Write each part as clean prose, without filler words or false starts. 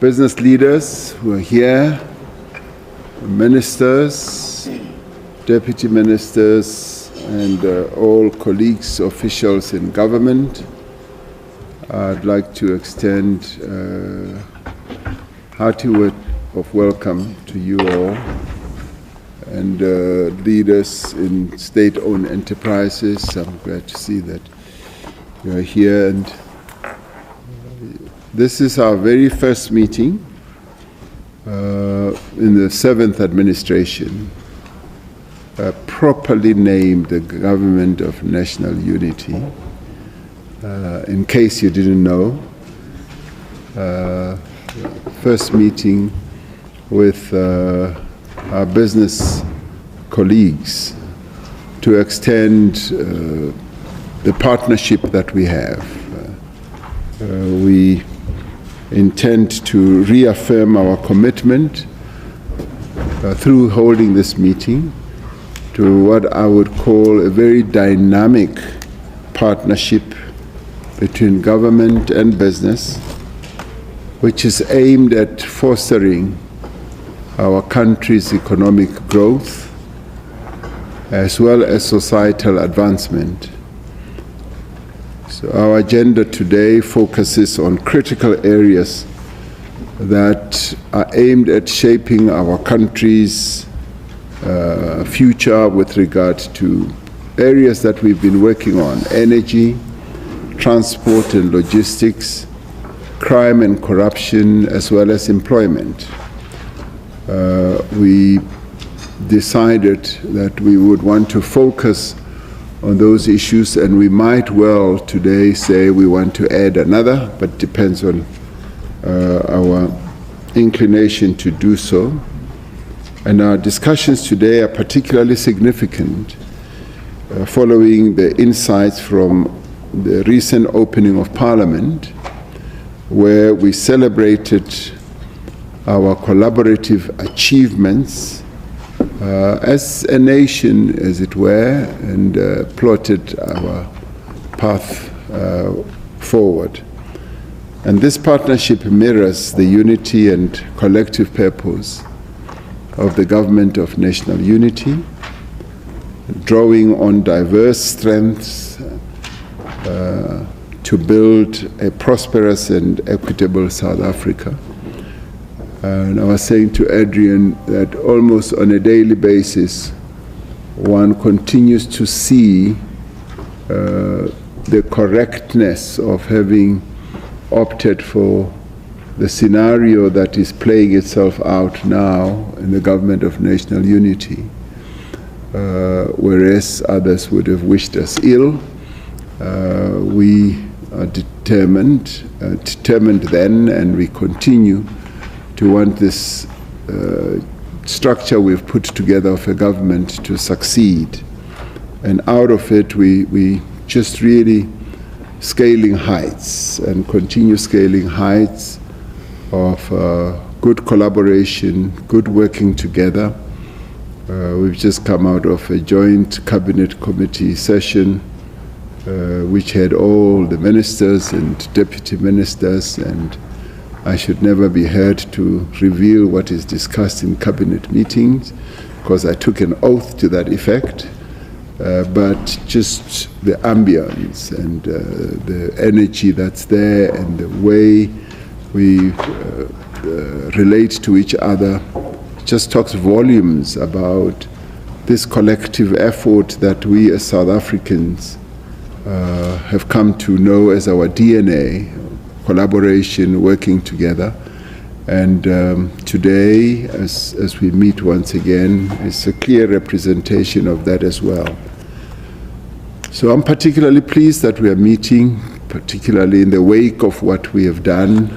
business leaders who are here, ministers, deputy ministers, and all colleagues, officials in government. I'd like to extend a hearty word of welcome to you all, and leaders in state-owned enterprises. I'm glad to see that you are here. And this is our very first meeting in the 7th administration, properly named the Government of National Unity. In case you didn't know, first meeting with our business colleagues to extend the partnership that we have. We intend to reaffirm our commitment through holding this meeting to what I would call a very dynamic partnership between government and business, which is aimed at fostering our country's economic growth as well as societal advancement. So our agenda today focuses on critical areas that are aimed at shaping our country's future with regard to areas that we've been working on: energy, transport and logistics, crime and corruption, as well as employment. We decided that we would want to focus on those issues, and we might well today say we want to add another, but depends on our inclination to do so. And our discussions today are particularly significant following the insights from the recent opening of Parliament, where we celebrated our collaborative achievements as a nation, as it were, and plotted our path forward. And this partnership mirrors the unity and collective purpose of the Government of National Unity, drawing on diverse strengths to build a prosperous and equitable South Africa. And I was saying to Adrian that almost on a daily basis, one continues to see the correctness of having opted for the scenario that is playing itself out now in the Government of National Unity, whereas others would have wished us ill. We are determined then, and we continue to want this structure we've put together of a government to succeed. And out of it, we just really scaling heights and continue scaling heights of good collaboration, good working together. We've just come out of a joint cabinet committee session which had all the ministers and deputy ministers, and I should never be heard to reveal what is discussed in cabinet meetings, because I took an oath to that effect. But just the ambience and the energy that's there and the way we relate to each other just talks volumes about this collective effort that we as South Africans have come to know as our DNA. Collaboration, working together. And today, as we meet once again, is a clear representation of that as well. So I'm particularly pleased that we are meeting, particularly in the wake of what we have done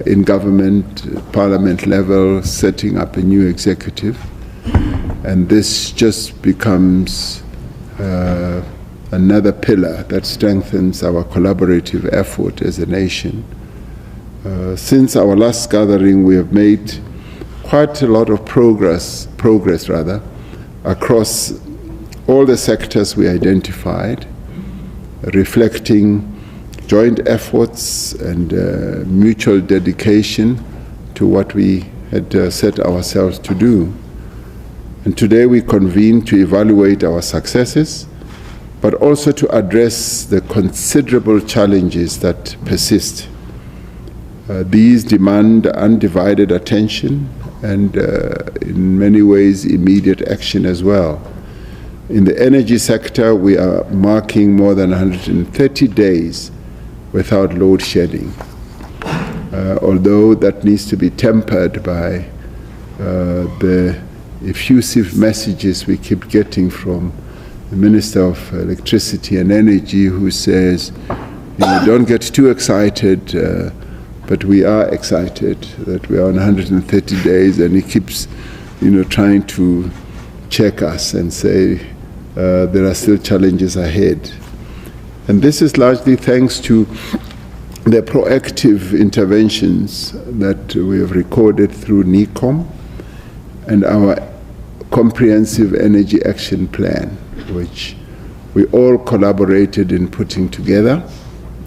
in government, parliament level, setting up a new executive. And this just becomes another pillar that strengthens our collaborative effort as a nation. Since our last gathering, we have made quite a lot of progress across all the sectors we identified, reflecting joint efforts and mutual dedication to what we had set ourselves to do. And today we convene to evaluate our successes, but also to address the considerable challenges that persist. These demand undivided attention and in many ways immediate action as well. In the energy sector, we are marking more than 130 days without load shedding, although that needs to be tempered by the effusive messages we keep getting from the Minister of Electricity and Energy, who says, don't get too excited, but we are excited that we are on 130 days, and he keeps, trying to check us and say there are still challenges ahead. And this is largely thanks to the proactive interventions that we have recorded through NECOM and our comprehensive energy action plan, which we all collaborated in putting together.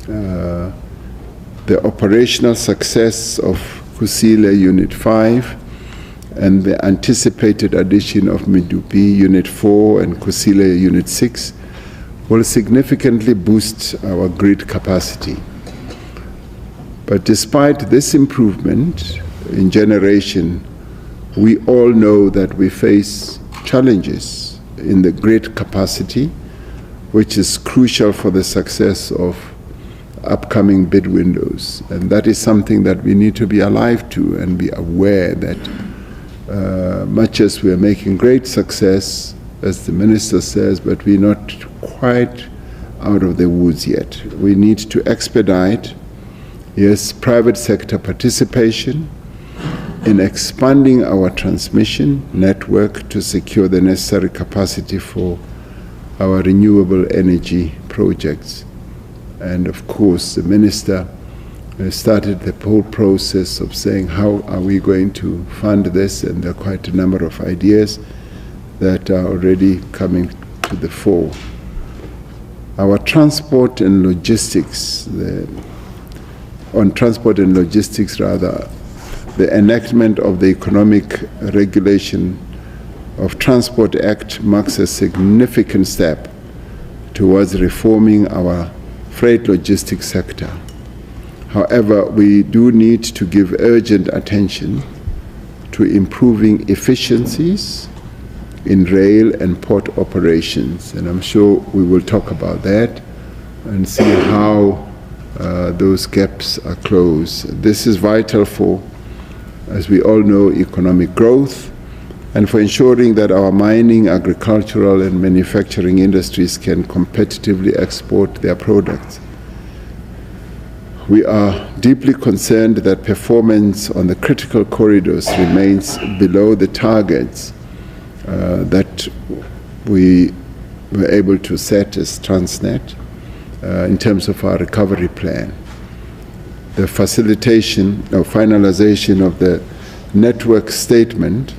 The operational success of Kusile Unit 5 and the anticipated addition of Medupi Unit 4 and Kusile Unit 6 will significantly boost our grid capacity. But despite this improvement in generation, we all know that we face challenges in the grid capacity, which is crucial for the success of upcoming bid windows. And that is something that we need to be alive to and be aware that much as we are making great success, as the Minister says, but we're not quite out of the woods yet. We need to expedite, yes, private sector participation in expanding our transmission network to secure the necessary capacity for our renewable energy projects. And of course, the Minister started the whole process of saying, how are we going to fund this? And there are quite a number of ideas that are already coming to the fore. Our transport and logistics, on transport and logistics rather, the enactment of the Economic Regulation of Transport Act marks a significant step towards reforming our freight logistics sector. However, we do need to give urgent attention to improving efficiencies in rail and port operations, and I'm sure we will talk about that and see how those gaps are closed. This is vital for, as we all know, economic growth, and for ensuring that our mining, agricultural, and manufacturing industries can competitively export their products. We are deeply concerned that performance on the critical corridors remains below the targets that we were able to set as Transnet in terms of our recovery plan. The facilitation or finalization of the network statement,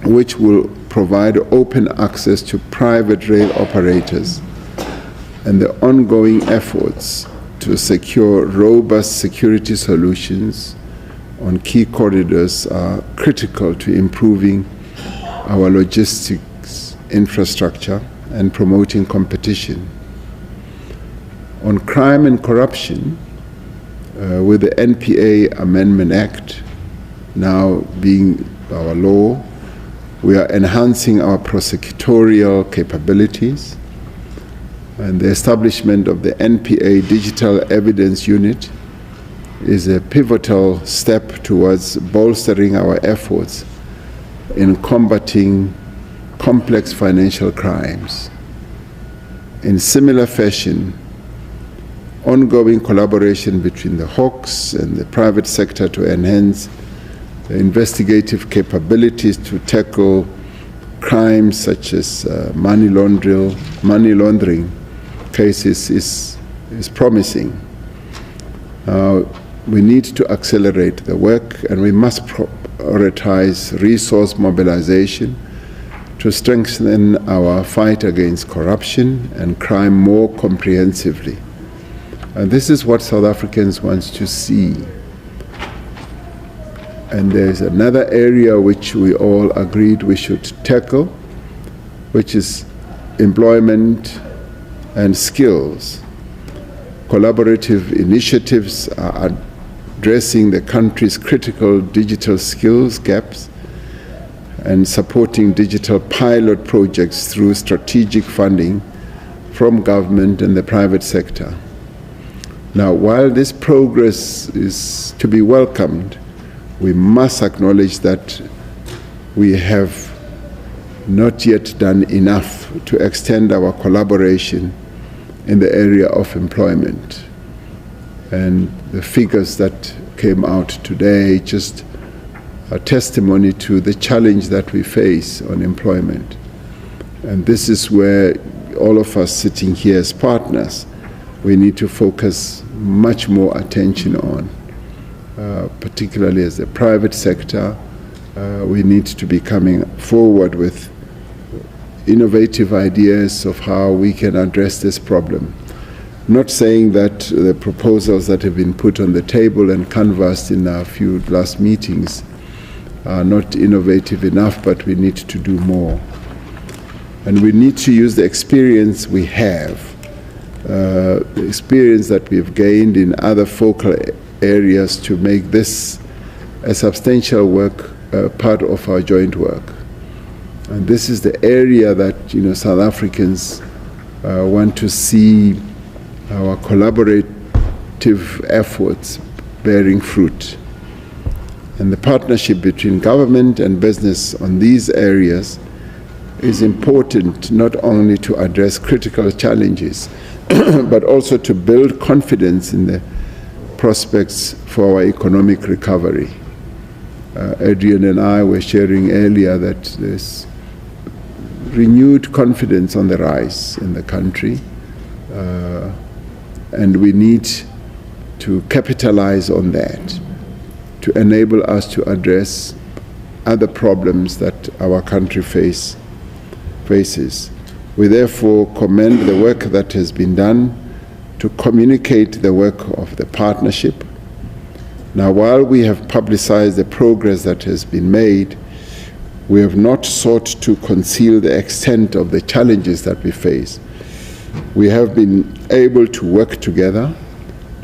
which will provide open access to private rail operators, and the ongoing efforts to secure robust security solutions on key corridors are critical to improving our logistics infrastructure and promoting competition. On crime and corruption, with the NPA Amendment Act now being our law, we are enhancing our prosecutorial capabilities, and the establishment of the NPA Digital Evidence Unit is a pivotal step towards bolstering our efforts in combating complex financial crimes. In similar fashion, ongoing collaboration between the Hawks and the private sector to enhance the investigative capabilities to tackle crimes such as money laundering cases is promising. We need to accelerate the work, and we must prioritize resource mobilization to strengthen our fight against corruption and crime more comprehensively. And this is what South Africans want to see. And there's another area which we all agreed we should tackle, which is employment and skills. Collaborative initiatives are addressing the country's critical digital skills gaps and supporting digital pilot projects through strategic funding from government and the private sector. Now, while this progress is to be welcomed, we must acknowledge that we have not yet done enough to extend our collaboration in the area of employment. And the figures that came out today just are testimony to the challenge that we face on employment. And this is where all of us sitting here as partners, we need to focus much more attention on. Particularly as the private sector, we need to be coming forward with innovative ideas of how we can address this problem. Not saying that the proposals that have been put on the table and canvassed in our few last meetings are not innovative enough, but we need to do more. And we need to use the experience we have, the experience that we've gained in other focal areas to make this a substantial work, part of our joint work. And this is the area that South Africans want to see our collaborative efforts bearing fruit. And the partnership between government and business on these areas is important not only to address critical challenges, but also to build confidence in the prospects for our economic recovery. Adrian and I were sharing earlier that there's renewed confidence on the rise in the country, and we need to capitalize on that to enable us to address other problems that our country faces. We therefore commend the work that has been done to communicate the work of the partnership. Now, while we have publicized the progress that has been made, we have not sought to conceal the extent of the challenges that we face. We have been able to work together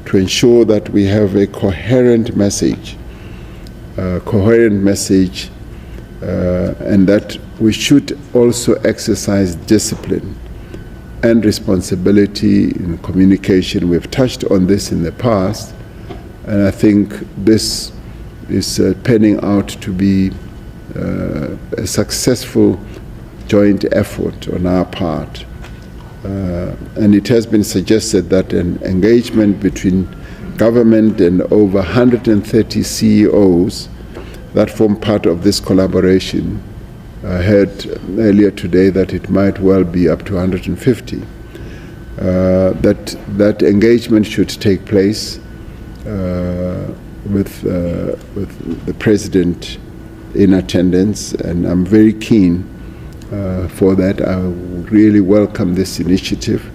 to ensure that we have a coherent message, and that we should also exercise discipline and responsibility in communication. We've touched on this in the past, and I think this is panning out to be a successful joint effort on our part. And it has been suggested that an engagement between government and over 130 CEOs that form part of this collaboration. I heard earlier today that it might well be up to 150. That engagement should take place with the President in attendance, and I'm very keen for that. I really welcome this initiative,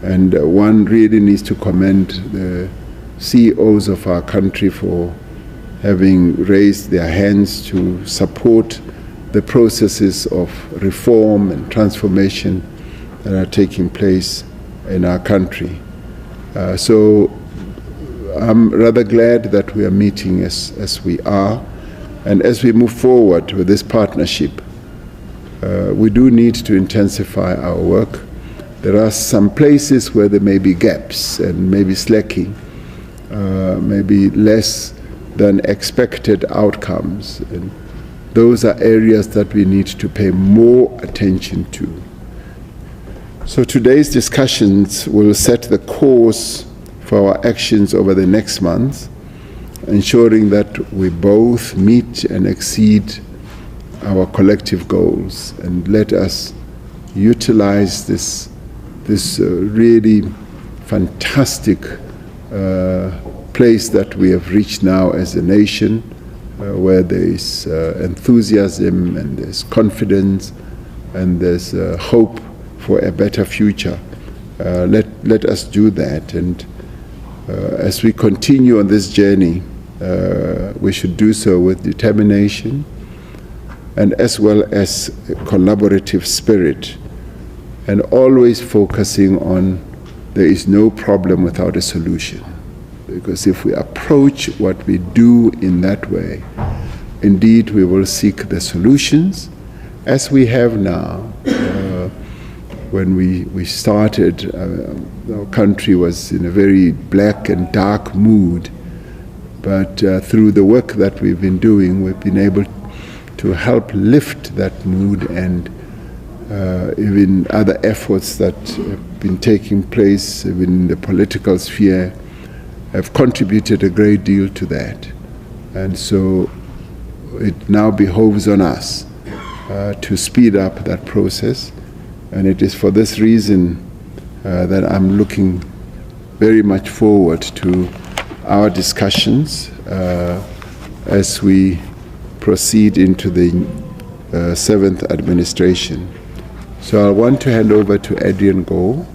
and one really needs to commend the CEOs of our country for having raised their hands to support the processes of reform and transformation that are taking place in our country. So I'm rather glad that we are meeting as we are, and as we move forward with this partnership, we do need to intensify our work. There are some places where there may be gaps and maybe slacking, maybe less than expected outcomes. And those are areas that we need to pay more attention to. So today's discussions will set the course for our actions over the next month, ensuring that we both meet and exceed our collective goals. And let us utilize this really fantastic place that we have reached now as a nation, where there is enthusiasm and there's confidence and there's hope for a better future. Let us do that, and As we continue on this journey, we should do so with determination and as well as a collaborative spirit, and always focusing on there is no problem without a solution. Because if we approach what we do in that way, indeed we will seek the solutions, as we have now. When we started, our country was in a very black and dark mood, but through the work that we've been doing, we've been able to help lift that mood, and even other efforts that have been taking place even in the political sphere have contributed a great deal to that. And so it now behoves on us to speed up that process. And it is for this reason that I'm looking very much forward to our discussions as we proceed into the seventh administration. So I want to hand over to Adrian Go,